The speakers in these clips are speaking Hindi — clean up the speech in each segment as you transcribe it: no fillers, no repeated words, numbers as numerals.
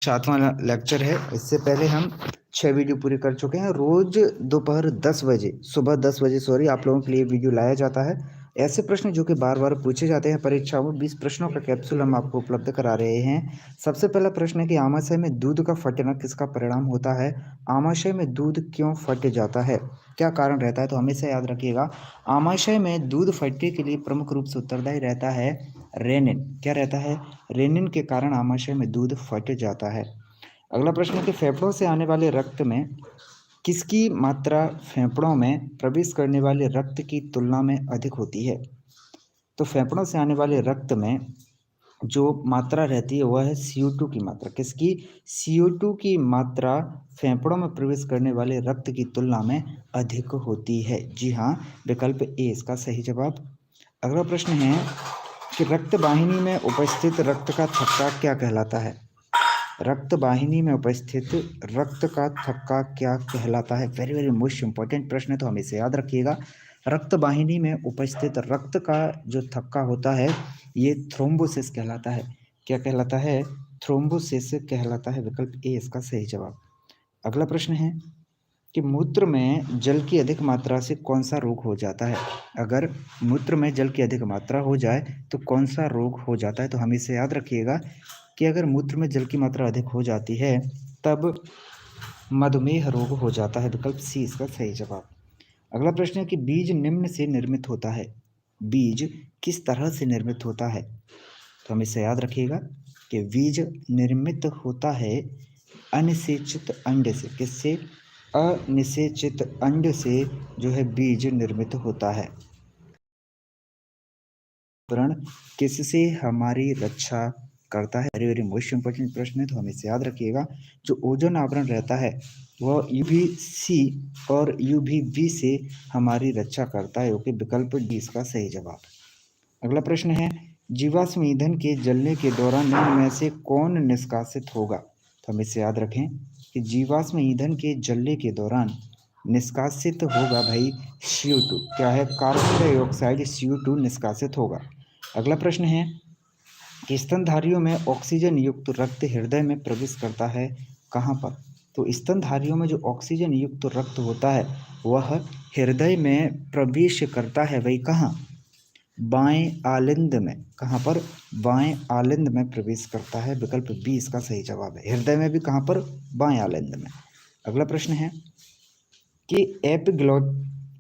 7वां लेक्चर है। इससे पहले हम 6 वीडियो पूरी कर चुके हैं। रोज दोपहर 10 बजे, सुबह 10 बजे सॉरी, आप लोगों के लिए वीडियो लाया जाता है। ऐसे प्रश्न जो कि बार बार पूछे जाते हैं परीक्षाओं में, 20 प्रश्नों का कैप्सूल हम आपको उपलब्ध करा रहे हैं। सबसे पहला प्रश्न है कि आमाशय में दूध का फटना किसका परिणाम होता है? आमाशय में दूध क्यों फट जाता है, क्या कारण रहता है? तो हमेशा याद रखिएगा, आमाशय में दूध फटने के लिए प्रमुख रूप से उत्तरदायी रहता है रेनिन। क्या रहता है? रेनिन के कारण आमाशय में दूध फट जाता है। अगला प्रश्न है कि फेफड़ों से आने वाले रक्त में किसकी मात्रा फेफड़ों में प्रवेश करने वाले रक्त की तुलना में अधिक होती है? तो फेफड़ों से आने वाले रक्त में जो मात्रा रहती है वह है CO2 की मात्रा। किसकी? CO2 की मात्रा फेफड़ों में प्रवेश करने वाले रक्त की तुलना में अधिक होती है। जी हाँ, विकल्प ए इसका सही जवाब। अगला प्रश्न है कि रक्त वाहिनी में उपस्थित रक्त का थक्का क्या कहलाता है? रक्त वाहिनी में उपस्थित रक्त का थक्का क्या कहलाता है? वेरी वेरी मोस्ट इंपॉर्टेंट प्रश्न है, तो हमें इसे याद रखिएगा। रक्त वाहिनी में उपस्थित रक्त का जो थक्का होता है ये थ्रोम्बोसिस कहलाता है। क्या कहलाता है? थ्रोम्बोसिस कहलाता है। विकल्प ए इसका सही जवाब। अगला प्रश्न है कि मूत्र में जल की अधिक मात्रा से कौन सा रोग हो जाता है? अगर मूत्र में जल की अधिक मात्रा हो जाए तो कौन सा रोग हो जाता है? तो हम इसे याद रखिएगा कि अगर मूत्र में जल की मात्रा अधिक हो जाती है तब मधुमेह रोग हो जाता है। विकल्प सी इसका सही जवाब। अगला प्रश्न है कि बीज निम्न से निर्मित होता है। बीज किस तरह से निर्मित होता है? तो हम इसे याद रखिएगा कि बीज निर्मित होता है अनिषेचित अंड से। किससे? अनिषेचित अंड से जो है बीज निर्मित होता है। व्रण किससे हमारी रक्षा करता है? वेरी वेरी मोस्ट इंपॉर्टेंट प्रश्न है, तो हमें इसे याद रखिएगा। जो ओजोन आवरण रहता है वह UVC और UVB से हमारी रक्षा करता है। ओके, विकल्प डी इसका सही जवाब। अगला प्रश्न है जीवाश्म ईंधन के जलने के दौरान निम्न में से कौन निष्कासित होगा? तो हम इसे याद रखें कि जीवाश्म ईंधन के जलने के दौरान निष्कासित होगा भाई CO2। क्या है? कार्बन डाइऑक्साइड CO2 निष्कासित होगा। अगला प्रश्न है कि स्तनधारियों में ऑक्सीजन युक्त रक्त हृदय में प्रवेश करता है कहाँ पर? तो स्तनधारियों में जो ऑक्सीजन युक्त रक्त होता है वह हृदय में प्रवेश करता है। वही कहाँ? बाएं आलिंद में। कहाँ पर? बाएं आलिंद में प्रवेश करता है। विकल्प बी इसका सही जवाब है। हृदय में भी कहाँ पर? बाएं आलिंद में। अगला प्रश्न है कि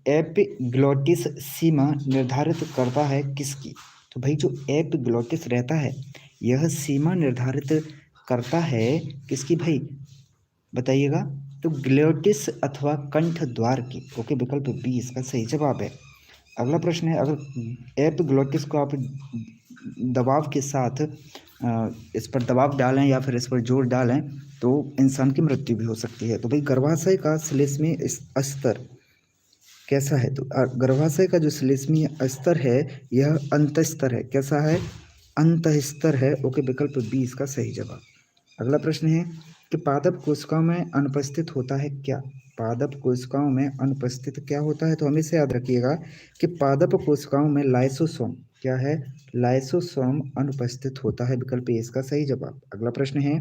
एपिग्लोटिस सीमा निर्धारित करता है किसकी? तो भाई जो एपिग्लोटिस रहता है यह सीमा निर्धारित करता है किसकी भाई? बताइएगा। तो ग्लोटिस अथवा कंठ द्वार की। ओके, विकल्प बी इसका सही जवाब है। अगला प्रश्न है अगर एपिग्लोटिस को आप दबाव के साथ इस पर दबाव डालें या फिर इस पर जोर डालें तो इंसान की मृत्यु भी हो सकती है। तो भाई गर्भाशय का श्लेष्मीय स्तर कैसा है? तो गर्भाशय का जो श्लेष्मीय स्तर है यह अंतस्तर है। कैसा है? अंतस्तर है। ओके, विकल्प बी इसका सही जवाब। अगला प्रश्न है कि पादप कोशिकाओं में अनुपस्थित होता है क्या? पादप कोशिकाओं में अनुपस्थित क्या होता है? तो हमेशा याद रखिएगा कि पादप कोशिकाओं में लाइसोसोम। क्या है? लाइसोसोम अनुपस्थित होता है। विकल्प ए इसका सही जवाब। अगला प्रश्न है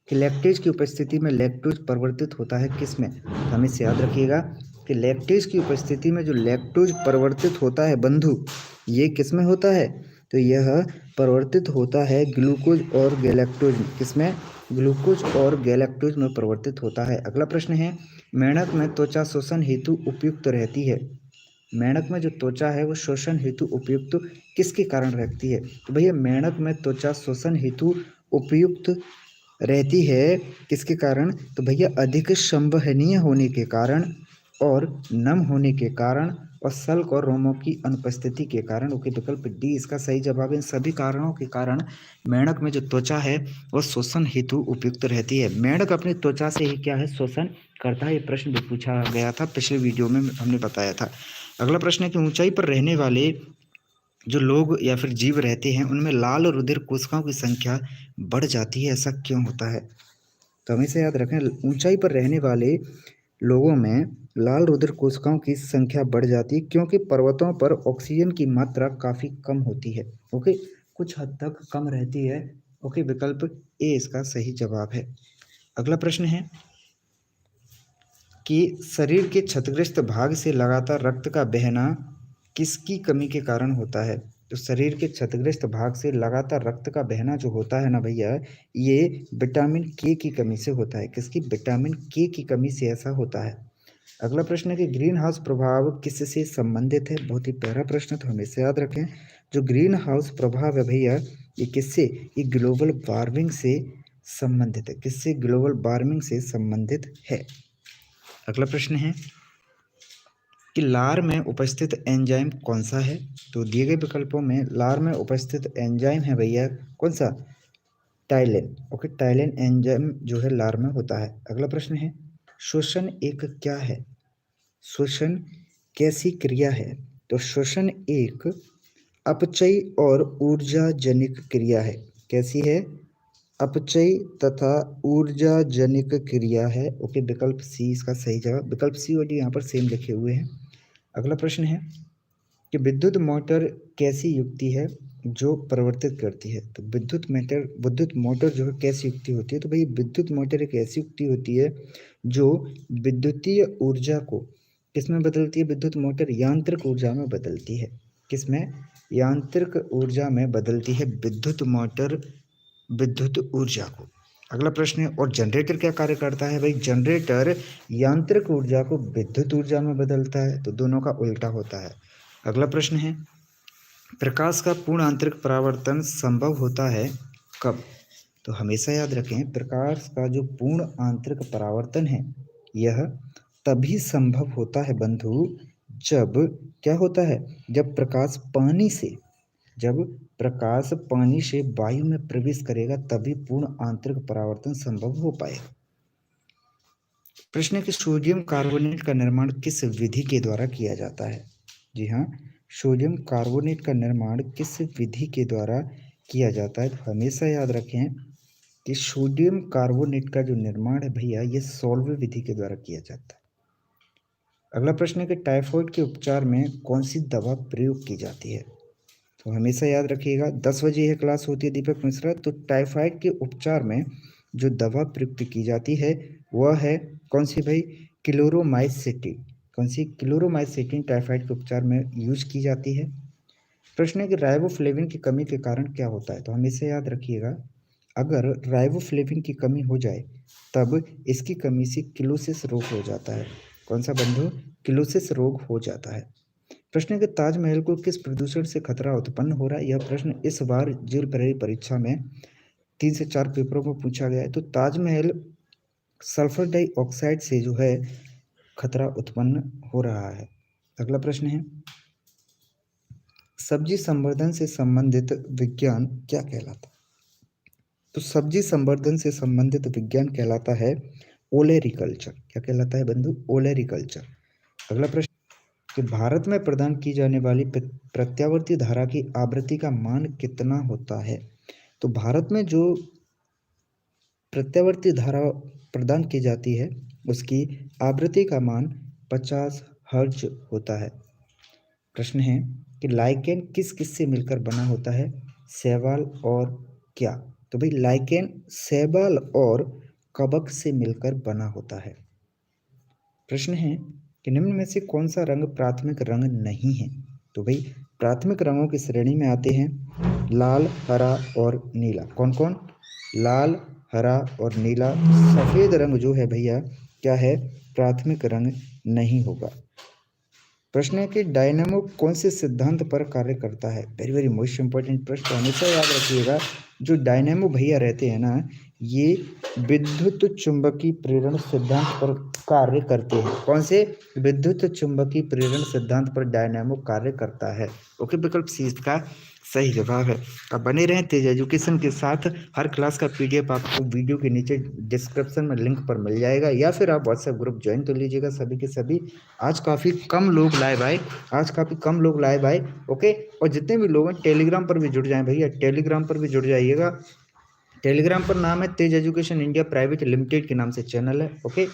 कि लैक्टेज की उपस्थिति में लैक्टोज परिवर्तित होता है किसमें? तो हमेशा याद रखिएगा कि लैक्टेज की उपस्थिति में जो लैक्टोज परिवर्तित होता है बंधु, ये किसमें होता है? तो यह परिवर्तित होता है ग्लूकोज और गैलेक्टोज में। किसमें? ग्लूकोज और गैलेक्टोज में परिवर्तित होता है। अगला प्रश्न है मेंढक में त्वचा शोषण हेतु उपयुक्त रहती है। मेंढक में जो त्वचा है वो शोषण हेतु उपयुक्त किसके कारण रहती है? तो भैया मेंढक में त्वचा शोषण हेतु उपयुक्त रहती है किसके कारण? तो भैया अधिक संवहनीय होने के कारण और नम होने के कारण और सल्क और रोमों की अनुपस्थिति के कारण। ओके, विकल्प डी इसका सही जवाब है। इन सभी कारणों के कारण मेंढक में जो त्वचा है वह शोषण हेतु उपयुक्त रहती है। मेंढक अपनी त्वचा से ही क्या है? शोषण करता है। ये प्रश्न भी पूछा गया था, पिछले वीडियो में हमने बताया था। अगला प्रश्न है कि ऊंचाई पर रहने वाले जो लोग या फिर जीव रहते हैं उनमें लाल रुधिर कोशिकाओं की संख्या बढ़ जाती है, ऐसा क्यों होता है? तो हमेशा याद रखें ऊंचाई पर रहने वाले लोगों में लाल रुधिर कोशिकाओं की संख्या बढ़ जाती है क्योंकि पर्वतों पर ऑक्सीजन की मात्रा काफ़ी कम होती है। ओके, कुछ हद तक कम रहती है ओके, विकल्प ए इसका सही जवाब है। अगला प्रश्न है कि शरीर के क्षतिग्रस्त भाग से लगातार रक्त का बहना किसकी कमी के कारण होता है? तो शरीर के क्षतिग्रस्त भाग से लगातार रक्त का बहना जो होता है ना भैया, ये विटामिन के की कमी से होता है। किसकी? विटामिन के की कमी से ऐसा होता है। अगला प्रश्न है कि ग्रीन हाउस प्रभाव किससे संबंधित है? बहुत ही प्यारा प्रश्न, तो हमेशा याद रखें। जो ग्रीन हाउस प्रभाव है भैया, ये किससे? ये ग्लोबल वार्मिंग से संबंधित है। किससे? ग्लोबल वार्मिंग से संबंधित है। अगला प्रश्न है कि लार में उपस्थित एंजाइम कौन सा है? तो दिए गए विकल्पों में लार में उपस्थित एंजाइम है भैया कौन सा? टाइलिन। ओके, टाइलिन एंजाइम जो है लार में होता है। अगला प्रश्न है श्वसन एक क्या है? श्वसन कैसी क्रिया है? तो श्वसन एक अपचयी और ऊर्जा जनिक क्रिया है। कैसी है? अपचयी तथा ऊर्जा जनिक क्रिया है। ओके, विकल्प सी इसका सही जवाब। विकल्प सी और डी यहाँ पर सेम लिखे हुए हैं। अगला प्रश्न है कि विद्युत मोटर कैसी युक्ति है जो परिवर्तित करती है? तो विद्युत मोटर जो है कैसी युक्ति होती है? तो भाई विद्युत मोटर एक ऐसी युक्ति होती है जो विद्युतीय ऊर्जा को किसमें बदलती है? विद्युत मोटर यांत्रिक ऊर्जा में बदलती है। किसमें? यांत्रिक ऊर्जा में बदलती है विद्युत मोटर विद्युत ऊर्जा को। अगला प्रश्न है और जनरेटर क्या कार्य करता है? भाई जनरेटर यांत्रिक ऊर्जा को विद्युत ऊर्जा में बदलता है, तो दोनों का उल्टा होता है। अगला प्रश्न है प्रकाश का पूर्ण आंतरिक परावर्तन संभव होता है कब? तो हमेशा याद रखें, प्रकाश का जो पूर्ण आंतरिक परावर्तन है यह तभी संभव होता है बंधु जब क्या होता है? जब प्रकाश पानी से वायु में प्रवेश करेगा तभी पूर्ण आंतरिक परावर्तन संभव हो पाएगा। प्रश्न है कि सोडियम कार्बोनेट का निर्माण किस विधि के द्वारा किया जाता है? जी हाँ, सोडियम कार्बोनेट का निर्माण किस विधि के द्वारा किया जाता है? तो हमेशा याद रखें कि सोडियम कार्बोनेट का जो निर्माण है भैया, ये सॉल्वे विधि के द्वारा किया जाता है। अगला प्रश्न है कि टाइफाइड के उपचार में कौन सी दवा प्रयोग की जाती है? तो हमेशा याद रखिएगा, 10 बजे यह क्लास होती है दीपक मिश्रा। तो टाइफाइड के उपचार में जो दवा प्रयुक्त की जाती है वह है कौन सी भाई? क्लोरोमाइसिटिन। कौन सी? क्लोरोमाइसिटिन टाइफाइड के उपचार में यूज की जाती है। प्रश्न है कि राइबोफ्लेविन की कमी के कारण क्या होता है? तो हमेशा याद रखिएगा, अगर राइबोफ्लेविन की कमी हो जाए तब इसकी कमी से किलोसिस रोग हो जाता है। कौन सा बंधु? किलोसिस रोग हो जाता है। प्रश्न है कि ताजमहल को किस प्रदूषण से खतरा उत्पन्न हो रहा है? यह प्रश्न इस बार जेल प्रेरी परीक्षा में 3 से 4 पेपरों में पूछा गया है। तो ताजमहल सल्फर डाइऑक्साइड से जो है खतरा उत्पन्न हो रहा है। अगला प्रश्न है सब्जी संवर्धन से संबंधित विज्ञान क्या कहलाता है? तो सब्जी संवर्धन से संबंधित विज्ञान कहलाता है ओलेरिकल्चर। क्या कहलाता है बंधु? ओलेरिकल्चर। अगला प्रश्न कि भारत में प्रदान की जाने वाली प्रत्यावर्ती धारा की आवृत्ति का मान कितना होता है? तो भारत में जो प्रत्यावर्ती धारा प्रदान की जाती है उसकी आवृत्ति का मान 50 हर्ट्ज होता है। प्रश्न है कि लाइकेन किस किस से मिलकर बना होता है? शैवाल और क्या? तो भाई लाइकेन शैवाल और कवक से मिलकर बना होता है। प्रश्न है कि निम्न में से कौन सा रंग प्राथमिक रंग नहीं है? तो भाई प्राथमिक रंगों की श्रेणी में आते हैं लाल, हरा और नीला। कौन कौन? लाल, हरा और नीला। सफ़ेद रंग जो है भैया क्या है? प्राथमिक रंग नहीं होगा। प्रश्न है कि डायनेमो कौन से सिद्धांत पर कार्य करता है? वेरी वेरी मोस्ट इंपॉर्टेंट प्रश्न, हमेशा याद रखिएगा। जो डायनेमो भैया रहते हैं ना, ये विद्युत चुंबकीय प्रेरण सिद्धांत पर कार्य करते हैं। कौन से? विद्युत चुंबकीय प्रेरण सिद्धांत पर डायनेमो कार्य करता है। ओके, विकल्प सी इसका सही जवाब है। अब बने रहें तेज एजुकेशन के साथ। हर क्लास का पीडीएफ आपको वीडियो के नीचे डिस्क्रिप्शन में लिंक पर मिल जाएगा, या फिर आप व्हाट्सएप ग्रुप ज्वाइन कर लीजिएगा सभी के सभी। आज काफ़ी कम लोग लाइव आए। ओके, और जितने भी लोग हैं टेलीग्राम पर भी जुड़ जाएं भैया, टेलीग्राम पर भी जुड़ जाइएगा। टेलीग्राम पर नाम है तेज एजुकेशन इंडिया प्राइवेट लिमिटेड के नाम से चैनल है। ओके।